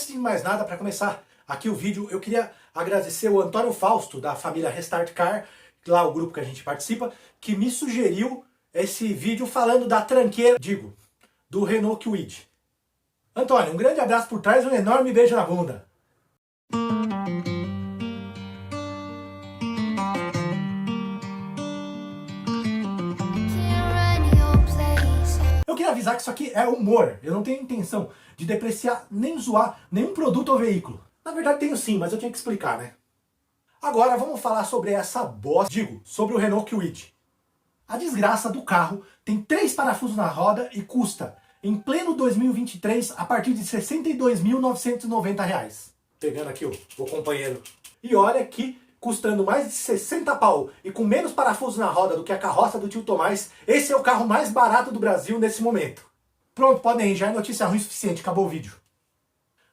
Antes de mais nada, para começar aqui o vídeo, eu queria agradecer o Antônio Fausto, da família Restart Car, lá o grupo que a gente participa, que me sugeriu esse vídeo falando da tranqueira, do Renault Kwid. Antônio, um grande abraço por trás e um enorme beijo na bunda. Eu queria avisar que isso aqui é humor. Eu não tenho intenção de depreciar nem zoar nenhum produto ou veículo. Na verdade tenho sim, mas eu tinha que explicar, né? Agora vamos falar sobre essa bosta, sobre o Renault Kwid. A desgraça do carro tem 3 parafusos na roda e custa, em pleno 2023, a partir de R$ 62.990. Pegando aqui o companheiro. E olha que, custando mais de 60 pau e com menos parafusos na roda do que a carroça do tio Tomás, esse é o carro mais barato do Brasil nesse momento. Pronto, podem ir, já é notícia ruim o suficiente, acabou o vídeo.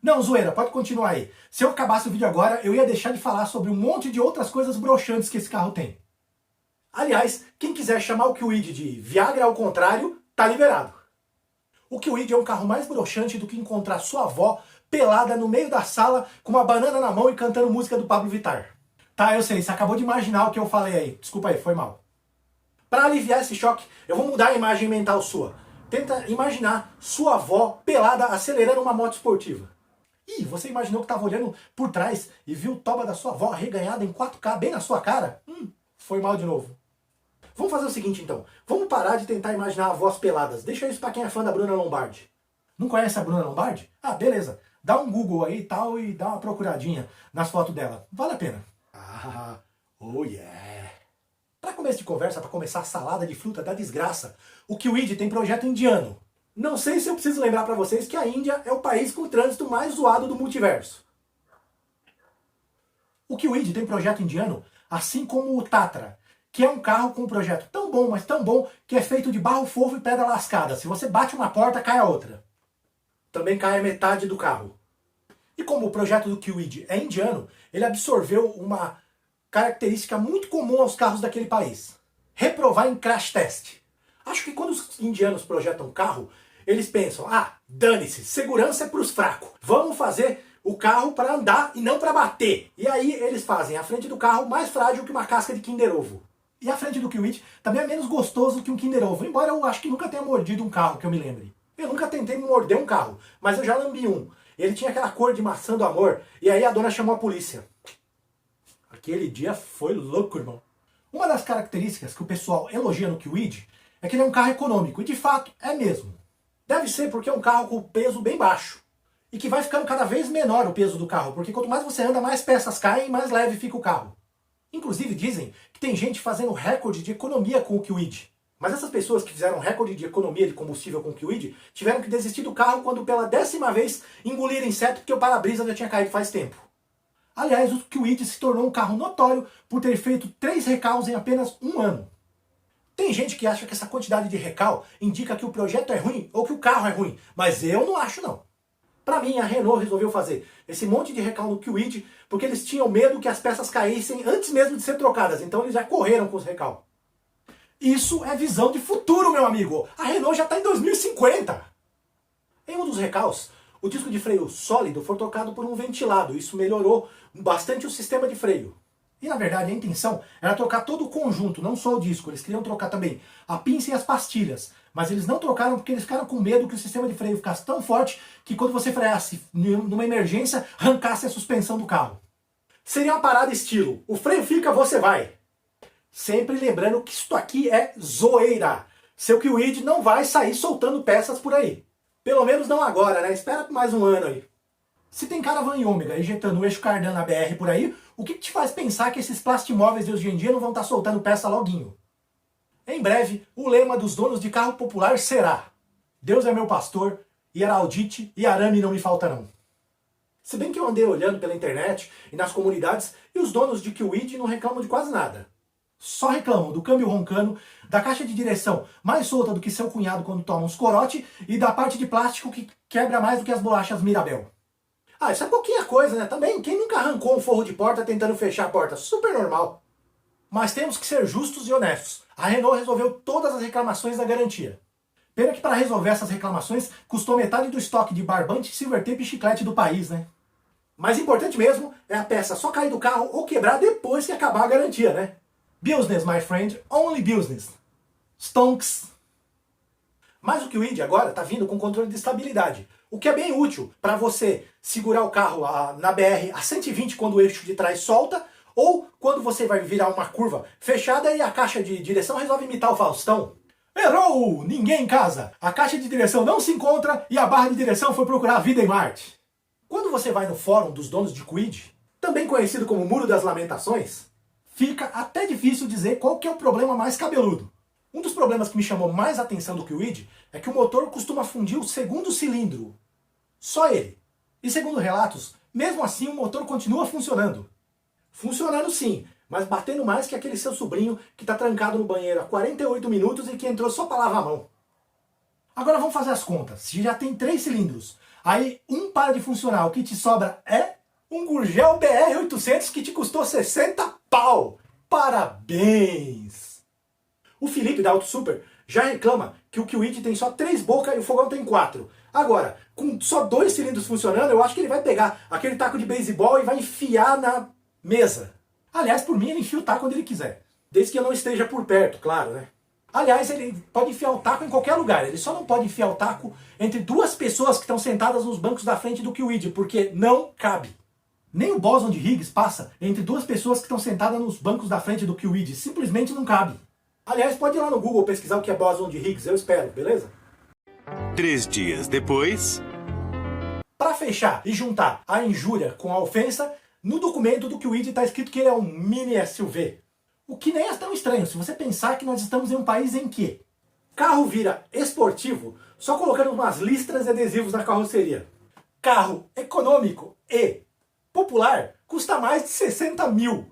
Não, zoeira, pode continuar aí. Se eu acabasse o vídeo agora, eu ia deixar de falar sobre um monte de outras coisas broxantes que esse carro tem. Aliás, quem quiser chamar o Kwid de Viagra ao contrário, tá liberado. O Kwid é um carro mais broxante do que encontrar sua avó pelada no meio da sala com uma banana na mão e cantando música do Pablo Vittar. Tá, eu sei, você acabou de imaginar o que eu falei aí. Desculpa aí, foi mal. Para aliviar esse choque, eu vou mudar a imagem mental sua. Tenta imaginar sua avó pelada acelerando uma moto esportiva. Ih, você imaginou que estava olhando por trás e viu o toba da sua avó arreganhada em 4K bem na sua cara? Foi mal de novo. Vamos fazer o seguinte então. Vamos parar de tentar imaginar avós peladas. Deixa isso pra quem é fã da Bruna Lombardi. Não conhece a Bruna Lombardi? Ah, beleza. Dá um Google aí e tal e dá uma procuradinha nas fotos dela. Vale a pena. Ah, oh yeah. Para começo de conversa, para começar a salada de fruta da desgraça, o Kwid tem projeto indiano. Não sei se eu preciso lembrar para vocês que a Índia é o país com o trânsito mais zoado do multiverso. O Kwid tem projeto indiano, assim como o Tatra, que é um carro com um projeto tão bom, mas tão bom, que é feito de barro fofo e pedra lascada. Se você bate uma porta, cai a outra. Também cai a metade do carro. E como o projeto do Kwid é indiano, ele absorveu uma característica muito comum aos carros daquele país. Reprovar em crash test. Acho que quando os indianos projetam carro, eles pensam, dane-se, segurança é pros fracos. Vamos fazer o carro para andar e não para bater. E aí eles fazem a frente do carro mais frágil que uma casca de Kinder Ovo. E a frente do Kwid também é menos gostoso que um Kinder Ovo, embora eu acho que nunca tenha mordido um carro, que eu me lembre. Eu nunca tentei morder um carro, mas eu já lambi um. Ele tinha aquela cor de maçã do amor, e aí a dona chamou a polícia. Aquele dia foi louco, irmão. Uma das características que o pessoal elogia no Kwid é que ele é um carro econômico, e de fato é mesmo. Deve ser porque é um carro com peso bem baixo. E que vai ficando cada vez menor o peso do carro, porque quanto mais você anda, mais peças caem e mais leve fica o carro. Inclusive dizem que tem gente fazendo recorde de economia com o Kwid. Mas essas pessoas que fizeram recorde de economia de combustível com o Kwid tiveram que desistir do carro quando pela 10ª vez engoliram inseto porque o para-brisa já tinha caído faz tempo. Aliás, o Kwid se tornou um carro notório por ter feito 3 recalls em apenas um ano. Tem gente que acha que essa quantidade de recal indica que o projeto é ruim ou que o carro é ruim, mas eu não acho não. Para mim, a Renault resolveu fazer esse monte de recal no Kwid porque eles tinham medo que as peças caíssem antes mesmo de ser trocadas, então eles já correram com os recal. Isso é visão de futuro, meu amigo! A Renault já está em 2050! Em um dos recalls, o disco de freio sólido foi trocado por um ventilado, isso melhorou bastante o sistema de freio. E na verdade a intenção era trocar todo o conjunto, não só o disco, eles queriam trocar também a pinça e as pastilhas. Mas eles não trocaram porque eles ficaram com medo que o sistema de freio ficasse tão forte que quando você freasse numa emergência, arrancasse a suspensão do carro. Seria uma parada estilo, o freio fica, você vai. Sempre lembrando que isso aqui é zoeira. Seu Kwid não vai sair soltando peças por aí. Pelo menos não agora, né? Espera mais um ano aí. Se tem Caravan e Ômega injetando o eixo cardan na BR por aí, o que te faz pensar que esses plastimóveis de hoje em dia não vão estar soltando peça loguinho? Em breve, o lema dos donos de carro popular será: Deus é meu pastor, e Heraldite e arame não me faltarão. Se bem que eu andei olhando pela internet e nas comunidades e os donos de Kwid não reclamam de quase nada. Só reclamam do câmbio roncando, da caixa de direção mais solta do que seu cunhado quando toma uns corote e da parte de plástico que quebra mais do que as bolachas Mirabel. Isso é pouquinha coisa, né? Também, quem nunca arrancou um forro de porta tentando fechar a porta? Super normal. Mas temos que ser justos e honestos. A Renault resolveu todas as reclamações da garantia. Pena que para resolver essas reclamações custou metade do estoque de barbante, silver tape e chiclete do país, né? Mas importante mesmo é a peça só cair do carro ou quebrar depois que acabar a garantia, né? Business, my friend, only business. Stonks. Mas o Kwid agora está vindo com controle de estabilidade, o que é bem útil para você segurar o carro na BR a 120 quando o eixo de trás solta, ou quando você vai virar uma curva fechada e a caixa de direção resolve imitar o Faustão. Errou! Ninguém em casa! A caixa de direção não se encontra e a barra de direção foi procurar a vida em Marte. Quando você vai no fórum dos donos de Kwid, também conhecido como Muro das Lamentações, fica até difícil dizer qual que é o problema mais cabeludo. Um dos problemas que me chamou mais a atenção do Kwid é que o motor costuma fundir o segundo cilindro. Só ele. E segundo relatos, mesmo assim o motor continua funcionando. Funcionando sim, mas batendo mais que aquele seu sobrinho que está trancado no banheiro há 48 minutos e que entrou só para lavar a mão. Agora vamos fazer as contas. Se já tem 3 cilindros, aí um para de funcionar, o que te sobra é um Gurgel BR800 que te custou 60 pau. Parabéns! O Felipe da Auto Super já reclama que o Kwid tem só 3 bocas e o fogão tem 4. Agora, com só 2 cilindros funcionando, eu acho que ele vai pegar aquele taco de beisebol e vai enfiar na mesa. Aliás, por mim, ele enfia o taco onde ele quiser. Desde que eu não esteja por perto, claro, né? Aliás, ele pode enfiar o taco em qualquer lugar. Ele só não pode enfiar o taco entre 2 pessoas que estão sentadas nos bancos da frente do Kwid, porque não cabe. Nem o bóson de Higgs passa entre 2 pessoas que estão sentadas nos bancos da frente do Kwid. Simplesmente não cabe. Aliás, pode ir lá no Google pesquisar o que é bóson de Higgs, eu espero, beleza? 3 dias depois... Para fechar e juntar a injúria com a ofensa, no documento do Kwid está escrito que ele é um mini SUV. O que nem é tão estranho, se você pensar que nós estamos em um país em que carro vira esportivo só colocando umas listras e adesivos na carroceria. Carro econômico e popular custa mais de 60 mil.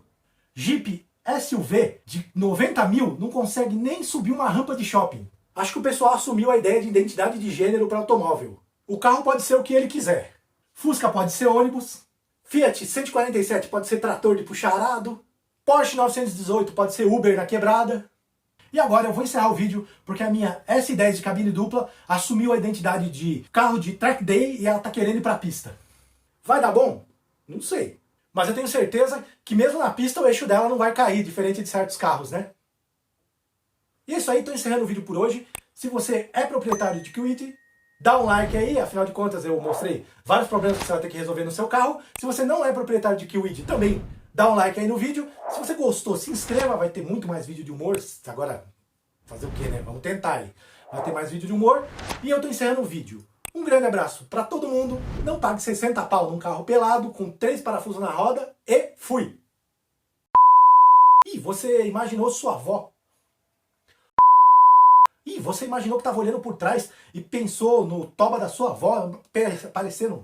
Jeep SUV de 90 mil não consegue nem subir uma rampa de shopping. Acho que o pessoal assumiu a ideia de identidade de gênero para automóvel. O carro pode ser o que ele quiser. Fusca pode ser ônibus. Fiat 147 pode ser trator de puxar arado. Porsche 918 pode ser Uber na quebrada. E agora eu vou encerrar o vídeo porque a minha S10 de cabine dupla assumiu a identidade de carro de track day e ela tá querendo ir pra pista. Vai dar bom? Não sei. Mas eu tenho certeza que mesmo na pista o eixo dela não vai cair, diferente de certos carros, né? E é isso aí, tô encerrando o vídeo por hoje. Se você é proprietário de Kwid, dá um like aí, afinal de contas eu mostrei vários problemas que você vai ter que resolver no seu carro. Se você não é proprietário de Kwid, também dá um like aí no vídeo. Se você gostou, se inscreva, vai ter muito mais vídeo de humor. Agora, fazer o que, né? Vamos tentar aí. Vai ter mais vídeo de humor. E eu tô encerrando o vídeo. Um grande abraço pra todo mundo. Não pague 60 pau num carro pelado, com 3 parafusos na roda e fui! Ih, você imaginou sua avó? Ih, você imaginou que estava olhando por trás e pensou no toba da sua avó parecendo...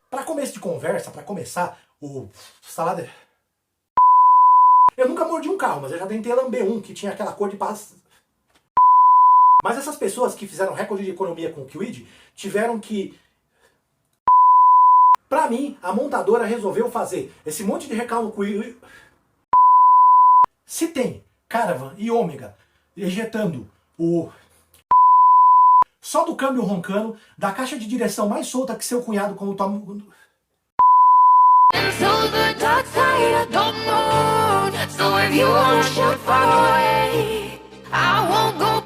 Para começo de conversa, para começar, o salada... Eu nunca mordi um carro, mas eu já tentei lamber um que tinha aquela cor de paz. Mas essas pessoas que fizeram recorde de economia com o Kwid tiveram que... Pra mim, a montadora resolveu fazer esse monte de recalque com o... Se tem Caravan e Ômega ejetando o... Só do câmbio roncando, da caixa de direção mais solta que seu cunhado quando toma... So the dark side of the moon. So if you wanna shoot far away, I won't go